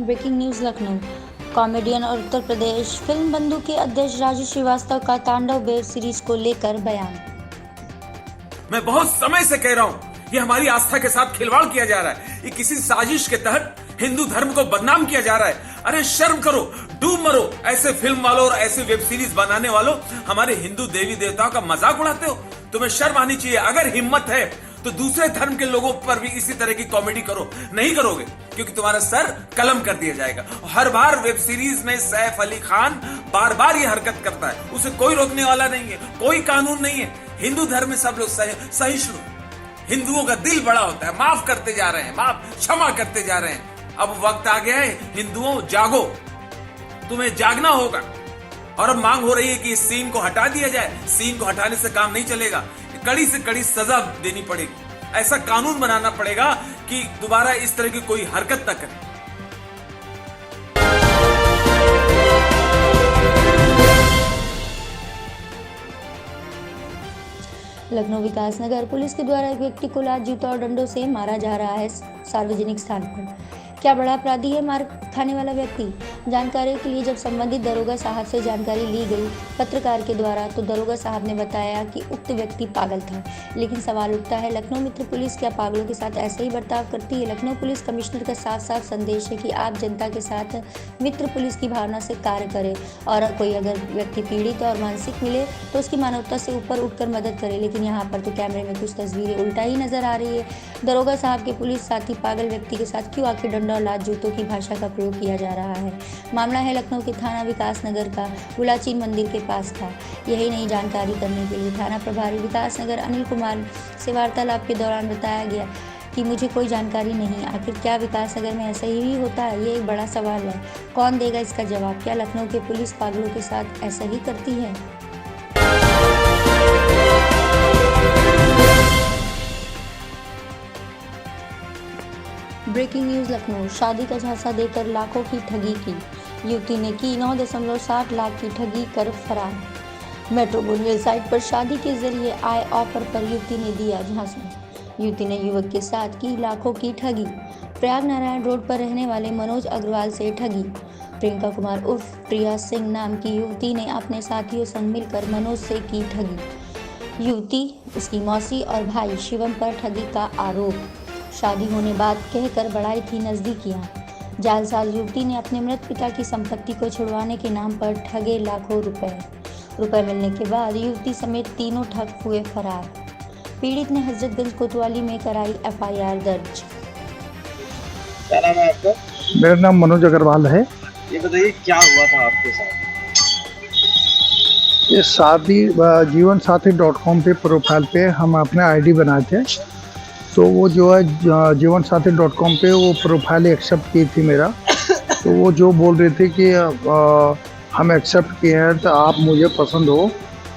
Breaking news Lucknow. Comedian और Uttar Pradesh film बंधु के अध्यक्ष राजू श्रीवास्तव का तांडव वेब सीरीज को लेकर बयान। मैं बहुत समय से कह रहा हूं, ये हमारी आस्था के साथ खिलवाड़ किया जा रहा है। ये किसी साजिश के तहत हिंदू धर्म को बदनाम किया जा रहा है। अरे शर्म करो, डूब मरो। ऐसे फिल्म वालों और ऐसे वेब सीरीज बनाने वालों हमारे हिंदू देवी देवताओं का मजाक उड़ाते हो। तुम्हें शर्म आनी चाहिए। अगर हिम्मत है तो दूसरे धर्म के लोगों पर भी इसी तरह की कॉमेडी करो। नहीं करोगे क्योंकि तुम्हारा सर कलम कर दिया जाएगा। हर बार वेब सीरीज में सैफ अली खान बार बार ये हरकत करता है। उसे कोई रोकने वाला नहीं है, कोई कानून नहीं है। हिंदू धर्म में सब लोग सहिष्णु। हिंदुओं का दिल बड़ा होता है, माफ करते जा रहे हैं, माफ क्षमा करते जा रहे हैं। अब वक्त आ गया है, हिंदुओं जागो, तुम्हें जागना होगा। और अब मांग हो रही है कि इस सीन को हटा दिया जाए। सीन को हटाने से काम नहीं चलेगा, कड़ी से कड़ी सजा देनी पड़ेगी। ऐसा कानून बनाना पड़ेगा कि दोबारा इस तरह की कोई हरकत न करे। लखनऊ विकास नगर पुलिस के द्वारा एक व्यक्ति को लात, जूता और डंडों से मारा जा रहा है सार्वजनिक स्थान पर। क्या बड़ा अपराधी है मार खाने वाला व्यक्ति? जानकारी के लिए जब संबंधित दरोगा साहब से जानकारी ली गई पत्रकार के द्वारा, तो दरोगा साहब ने बताया कि उक्त व्यक्ति पागल था। लेकिन सवाल उठता है, लखनऊ मित्र पुलिस क्या पागलों के साथ ऐसे ही बर्ताव करती है? लखनऊ पुलिस कमिश्नर का साफ साफ संदेश है कि आप जनता के साथ मित्र पुलिस की भावना से कार्य करें, और कोई अगर व्यक्ति पीड़ित और मानसिक मिले तो उसकी मानवता से ऊपर उठकर मदद करें। लेकिन यहाँ पर तो कैमरे में कुछ तस्वीरें उल्टा ही नजर आ रही है। दरोगा साहब के पुलिस साथी पागल व्यक्ति के साथ क्यों आखिर डंडा और लात जूतों की भाषा का प्रयोग किया जा रहा है? मामला है लखनऊ के थाना विकास नगर का, गुलाचीन मंदिर के पास का। यही नई जानकारी करने के लिए थाना प्रभारी विकास नगर अनिल कुमार से वार्तालाप के दौरान बताया गया कि मुझे कोई जानकारी नहीं। आखिर क्या विकास नगर में ऐसा ही होता है? ये एक बड़ा सवाल है। कौन देगा इसका जवाब? क्या लखनऊ के पुलिस पागलों के साथ ऐसा ही करती है? Breaking news Lucknow. शादी का झांसा देकर लाखों की ठगी की युवती ने की 9.7 लाख की ठगी कर फरार। मेट्रोबोन वेबसाइट पर शादी के जरिए आए ऑफर पर युवती ने दिया झांसा। युवती ने युवक के साथ की लाखों की ठगी। प्रयाग नारायण रोड पर रहने वाले मनोज अग्रवाल से ठगी। प्रियंका कुमार उर्फ प्रिया सिंह नाम की युवती ने अपने साथियों संग मिलकर मनोज से की ठगी। युवती, उसकी मौसी और भाई शिवम पर ठगी का आरोप। शादी होने बाद कहकर बढ़ाई थी नजदीकियां। जालसाज युवती ने अपने मृत पिता की संपत्ति को छुड़वाने के नाम पर ठगे लाखों रुपए मिलने के बाद युवती समेत तीनों ठग हुए फरार। पीड़ित ने हजरतगंज कोतवाली में कराई FIR दर्ज। क्या नाम है आपका? मेरा नाम मनोज अग्रवाल है। ये बताइए क्या हुआ था आपके साथ? ये शादी जीवन साथी .com पे प्रोफाइल पे हम अपने ID बनाए थे। तो वो जो है जीवन साथी .com पे वो प्रोफाइल एक्सेप्ट की थी मेरा। तो वो जो बोल रहे थे कि हम एक्सेप्ट किए हैं तो आप मुझे पसंद हो,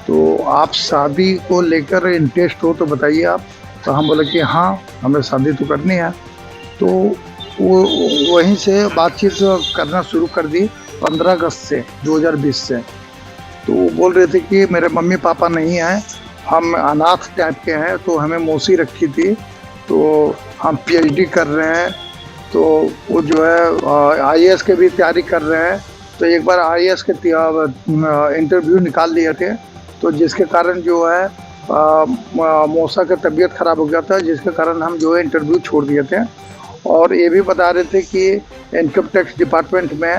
तो आप शादी को लेकर इंटरेस्ट हो तो बताइए आप। तो हम बोले कि हाँ, हमें शादी तो करनी है। तो वो वहीं से बातचीत करना शुरू कर दी 15 अगस्त से 2020 से। तो वो बोल रहे थे कि मेरे मम्मी पापा नहीं हैं, हम अनाथ टाइप के हैं, तो हमें मौसी रखी थी, तो हम PhD कर रहे हैं। तो वो जो है IAS के भी तैयारी कर रहे हैं। तो एक बार IAS के इंटरव्यू निकाल लिए थे, तो जिसके कारण जो है मौसा का तबीयत ख़राब हो गया था, जिसके कारण हम जो है इंटरव्यू छोड़ दिए थे। और ये भी बता रहे थे कि इनकम टैक्स डिपार्टमेंट में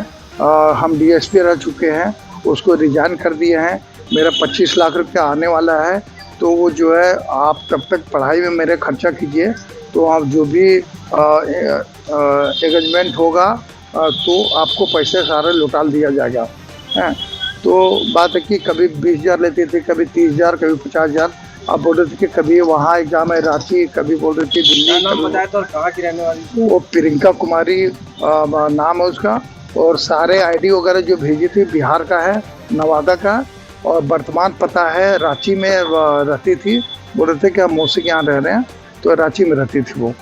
हम DSP रह चुके हैं, उसको रिजाइन कर दिए हैं। मेरा 25 लाख रुपया आने वाला है। तो वो जो है आप तब तक पढ़ाई में मेरे खर्चा कीजिए, तो आप जो भी एंगेजमेंट होगा तो आपको पैसे सारे लौटा दिया जाएगा। तो बात है कि कभी 20,000 लेते थे, कभी 30,000, कभी 50,000। आप बोल रहे थे कि कभी वहाँ एग्जाम है रांची, कभी बोल रहे थे दिल्ली। नाम बताया तो कहाँ की रहने वाली? वो प्रियंका कुमारी नाम है उसका। और सारे ID वगैरह जो भेजी थी बिहार का है, नवादा का, और वर्तमान पता है रांची में रहती थी। बोल रहे थे कि हम मौसी के यहाँ रह रहे हैं, तो रांची में रहती थी। वो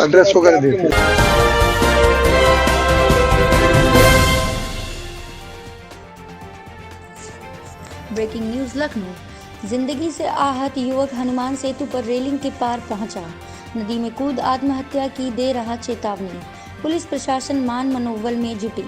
एड्रेस वगैरह देते। Breaking news Lucknow. जिंदगी से आहत युवक हनुमान सेतु पर रेलिंग के पार पहुंचा। नदी में कूद आत्महत्या की दे रहा चेतावनी। पुलिस प्रशासन मान मनोबल में जुटी।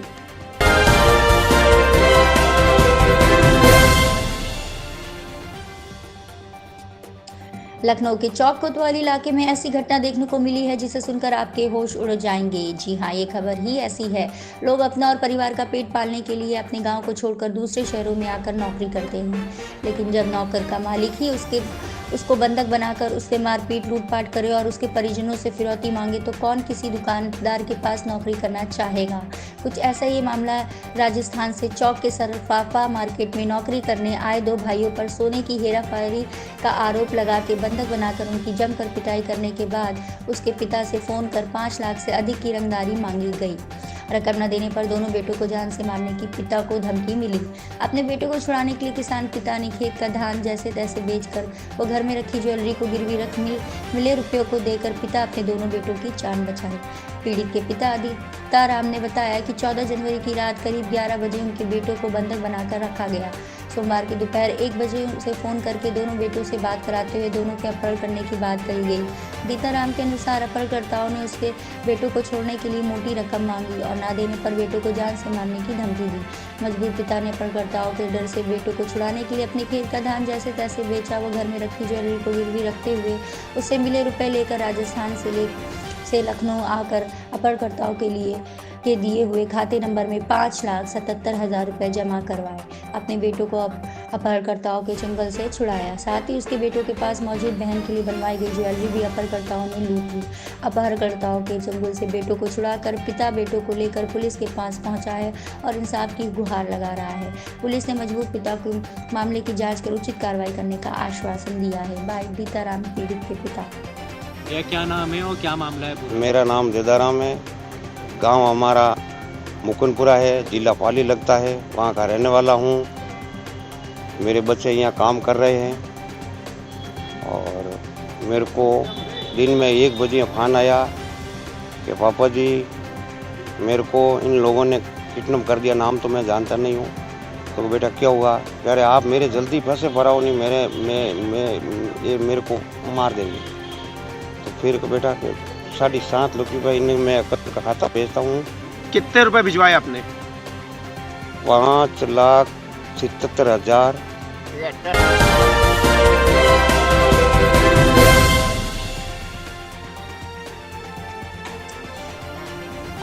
लखनऊ के चौक कोतवाली इलाके में ऐसी घटना देखने को मिली है जिसे सुनकर आपके होश उड़ जाएंगे। जी हाँ, ये खबर ही ऐसी है। लोग अपना और परिवार का पेट पालने के लिए अपने गांव को छोड़कर दूसरे शहरों में आकर नौकरी करते हैं, लेकिन जब नौकर का मालिक ही उसको बंधक बनाकर उससे मारपीट लूटपाट करे और उसके परिजनों से फिरौती मांगे तो कौन किसी दुकानदार के पास नौकरी करना चाहेगा। कुछ ऐसा ये मामला राजस्थान से चौक के सरफाफा मार्केट में नौकरी करने आए दो भाइयों पर सोने की हेराफेरी का आरोप लगा के बंधक बनाकर उनकी जमकर पिटाई करने के बाद उसके पिता से फ़ोन कर 5 लाख से अधिक की रंगदारी मांगी गई। रकम न देने पर दोनों बेटों को जान से मारने की पिता को धमकी मिली। अपने बेटों को छुड़ाने के लिए किसान पिता ने खेत का धान जैसे तैसे बेचकर वो घर में रखी ज्वेलरी को गिरवी रख मिले रुपयों को देकर पिता अपने दोनों बेटों की जान बचाई। पीड़ित के पिता आदित्य राम ने बताया कि 14 जनवरी की रात करीब 11 बजे उनके बेटों को बंधक बनाकर रखा गया। सोमवार की दोपहर 1 बजे उसे फ़ोन करके दोनों बेटों से बात कराते हुए दोनों के अपहरण करने की बात कही गई। दीताराम के अनुसार अपहरणकर्ताओं ने उसके बेटों को छोड़ने के लिए मोटी रकम मांगी और ना देने पर बेटों को जान से मारने की धमकी दी। मजबूर पिता ने अपहरणकर्ताओं के डर से बेटों को छुड़ाने के लिए अपने खेत का धान जैसे तैसे बेचा। वो घर में रखी ज्वेलरी को गिरवी रखते हुए उससे मिले रुपए लेकर राजस्थान से लखनऊ आकर अपहरणकर्ताओं के दिए हुए खाते नंबर में 5,77,000 रुपये जमा करवाए। अपने बेटों को अपहरणकर्ताओं के चंगुल से छुड़ाया। साथ ही उसके बेटों के पास मौजूद बहन के लिए बनवाई गई ज्वेलरी भी अपहरणकर्ताओं ने लूट ली। अपहरणकर्ताओं के चंगुल से बेटों को छुड़ाकर पिता बेटों को लेकर पुलिस के पास पहुंचा है और इंसाफ की गुहार लगा रहा है। पुलिस ने मजबूर पिता को मामले की जाँच कर उचित कार्रवाई करने का आश्वासन दिया है। भाई दीताराम पीड़ित के पिता। यह क्या नाम है और क्या मामला है? मेरा नाम दीताराम है। गांव हमारा मुकुंदपुरा है, जिला पाली लगता है। वहाँ का रहने वाला हूँ। मेरे बच्चे यहाँ काम कर रहे हैं और मेरे को दिन में 1 बजे फ़ोन आया कि पापा जी मेरे को इन लोगों ने किडनैप कर दिया। नाम तो मैं जानता नहीं हूँ। तो बेटा क्या हुआ? कह रहे आप मेरे जल्दी पैसे भराओ, नहीं मेरे को मार देंगे। तो फिर बेटा 7.5 लाख रुपये इन्हें मैं का खाता भेजता हूँ। कितने रुपए भिजवाए आपने? 5,77,000।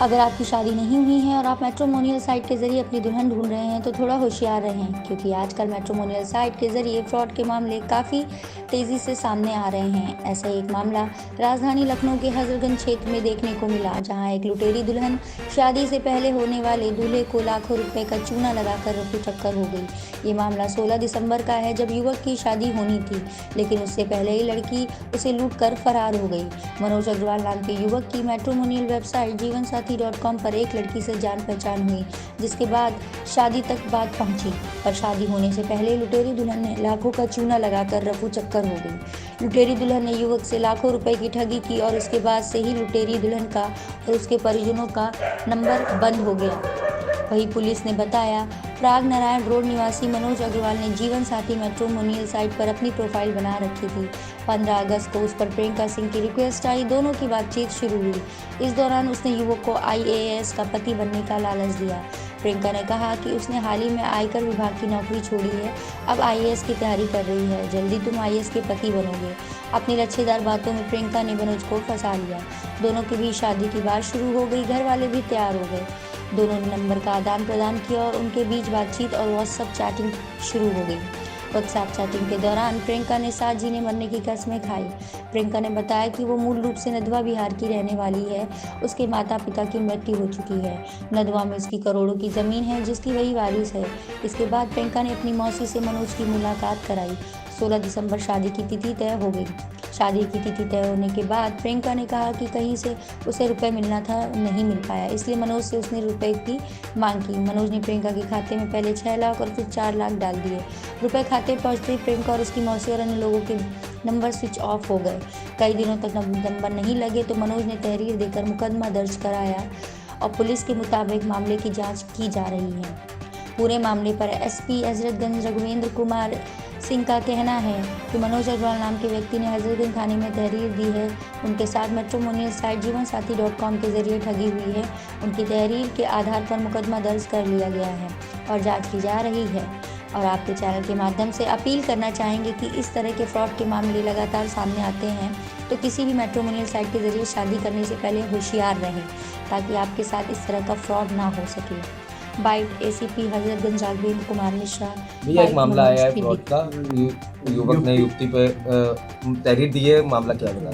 अगर आपकी शादी नहीं हुई है और आप मैट्रिमोनियल साइट के जरिए अपनी दुल्हन ढूंढ रहे हैं तो थोड़ा होशियार रहें, क्योंकि आजकल मैट्रिमोनियल साइट के जरिए फ्रॉड के मामले काफ़ी तेज़ी से सामने आ रहे हैं। ऐसा एक मामला राजधानी लखनऊ के हजरतगंज क्षेत्र में देखने को मिला, जहां एक लुटेरी दुल्हन शादी से पहले होने वाले दूल्हे को लाखों रुपए का चूना लगाकर रफू चक्कर हो गई। ये मामला 16 दिसंबर का है, जब युवक की शादी होनी थी, लेकिन उससे पहले ही लड़की उसे लूट कर फरार हो गई। मनोज अग्रवाल नाम के युवक की मैट्रिमोनियल वेबसाइट जीवनसाथी.com पर एक लड़की से जान पहचान हुई, जिसके बाद शादी तक बात पहुंची। पर शादी होने से पहले लुटेरी दुल्हन ने लाखों का चूना लगाकर रफू चक्कर हो गई। लुटेरी दुल्हन ने युवक से लाखों रुपए की ठगी की और उसके बाद से ही लुटेरी दुल्हन का और उसके परिजनों का नंबर बंद हो गया। वहीं पुलिस ने बताया, प्राग नारायण रोड निवासी मनोज अग्रवाल ने जीवन साथी मैट्रिमोनियल साइट पर अपनी प्रोफाइल बना रखी थी। 15 अगस्त को उस पर प्रियंका सिंह की रिक्वेस्ट आई। दोनों की बातचीत शुरू हुई। इस दौरान उसने युवक को IAS का पति बनने का लालच दिया। प्रियंका ने कहा कि उसने हाल ही में आयकर विभाग की नौकरी छोड़ी है, अब IAS की तैयारी कर रही है, जल्दी तुम IAS के पति बनोगे। अपनी लच्छेदार बातों में प्रियंका ने मनोज को फंसा लिया। दोनों के बीच शादी की बात शुरू हो गई। घर वाले भी तैयार हो गए। दोनों ने नंबर का आदान प्रदान किया और उनके बीच बातचीत और व्हाट्सएप चैटिंग शुरू हो गई। व्हाट्सएप चैटिंग के दौरान प्रियंका ने साथ जीने मरने की कसमें खाई। प्रियंका ने बताया कि वो मूल रूप से नदवा बिहार की रहने वाली है। उसके माता पिता की मृत्यु हो चुकी है। नदवा में उसकी करोड़ों की ज़मीन है, जिसकी वही वारिस है। इसके बाद प्रियंका ने अपनी मौसी से मनोज की मुलाकात कराई। 16 दिसंबर शादी की तिथि तय हो गई। शादी की तिथि तय होने के बाद प्रियंका ने कहा कि कहीं से उसे रुपए मिलना था, नहीं मिल पाया, इसलिए मनोज से उसने रुपए की मांग की। मनोज ने प्रियंका के खाते में पहले 6 लाख और फिर 4 लाख डाल दिए। रुपए खाते पहुंचते ही प्रियंका और उसकी मौसी और अन्य लोगों के नंबर स्विच ऑफ हो गए। कई दिनों तक नंबर नहीं लगे तो मनोज ने तहरीर देकर मुकदमा दर्ज कराया और पुलिस के मुताबिक मामले की जाँच की जा रही है। पूरे मामले पर SP हजरतगंज रघुवेंद्र कुमार सिंह का कहना है कि मनोज अग्रवाल नाम के व्यक्ति ने हजरतगंज थाने में तहरीर दी है। उनके साथ मैट्रिमोनियल साइट जीवनसाथी.com के जरिए ठगी हुई है। उनकी तहरीर के आधार पर मुकदमा दर्ज कर लिया गया है और जांच की जा रही है। और आपके चैनल के माध्यम से अपील करना चाहेंगे कि इस तरह के फ्रॉड के मामले लगातार सामने आते हैं, तो किसी भी मैट्रिमोनियल साइट के जरिए शादी करने से पहले होशियार रहें ताकि आपके साथ इस तरह का फ्रॉड ना हो सके। Bite ACP Hazratganj Raghvendra Kumar Mishra. भैया एक मामला आया है फ्रॉड का, युवक ने युवती पे तहरीर दी है, मामला क्या बता?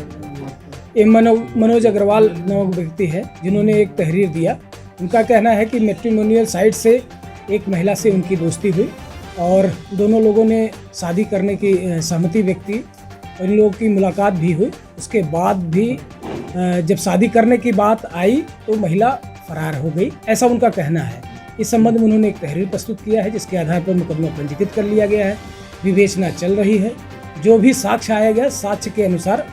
ये मनोज अग्रवाल नामक व्यक्ति है जिन्होंने एक तहरीर दिया। उनका कहना है कि मैट्रिमोनियल साइट से एक महिला से उनकी दोस्ती हुई और दोनों लोगों ने शादी करने की सहमति व्यक्त की। इन लोगों की मुलाकात भी हुई। उसके बाद भी जब शादी करने की बात आई तो महिला फरार हो गई, ऐसा उनका कहना है। इस संबंध में उन्होंने एक तहरीर प्रस्तुत किया है जिसके आधार पर मुकदमा पंजीकृत कर लिया गया है। विवेचना चल रही है। जो भी साक्ष्य आया गया, साक्ष्य के अनुसार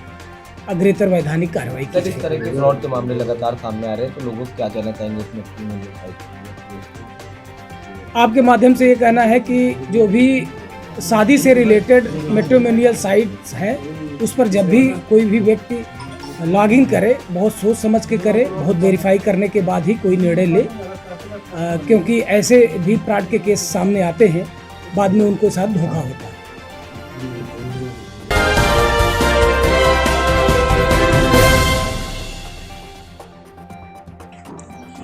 अग्रेतर वैधानिक कार्रवाई की जाएगी। इस तरह के फ्रॉड के मामले लगातार सामने आ रहे हैं, तो लोगों को क्या कहना चाहेंगे इसमें? आपके माध्यम से ये कहना है कि जो भी शादी से रिलेटेड मैट्रिमोनियल साइट्स हैं उस पर जब भी कोई भी व्यक्ति लॉगिन करे, बहुत सोच समझ के करे, बहुत वेरीफाई करने के बाद ही कोई निर्णय ले, क्योंकि ऐसे भी फ्रॉड के केस सामने आते हैं, बाद में उनके साथ धोखा होता है।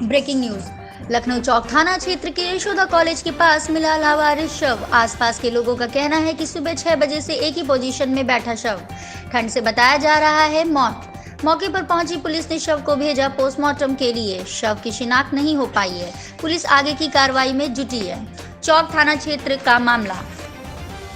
Breaking news. लखनऊ चौक थाना क्षेत्र के यशोदा कॉलेज के पास मिला लावारिस शव। आसपास के लोगों का कहना है कि सुबह 6 बजे से एक ही पोजीशन में बैठा शव। ठंड से बताया जा रहा है मौत। मौके पर पहुंची पुलिस ने शव को भेजा पोस्टमार्टम के लिए। शव की शिनाख्त नहीं हो पाई है। पुलिस आगे की कार्रवाई में जुटी है। चौक थाना क्षेत्र का मामला।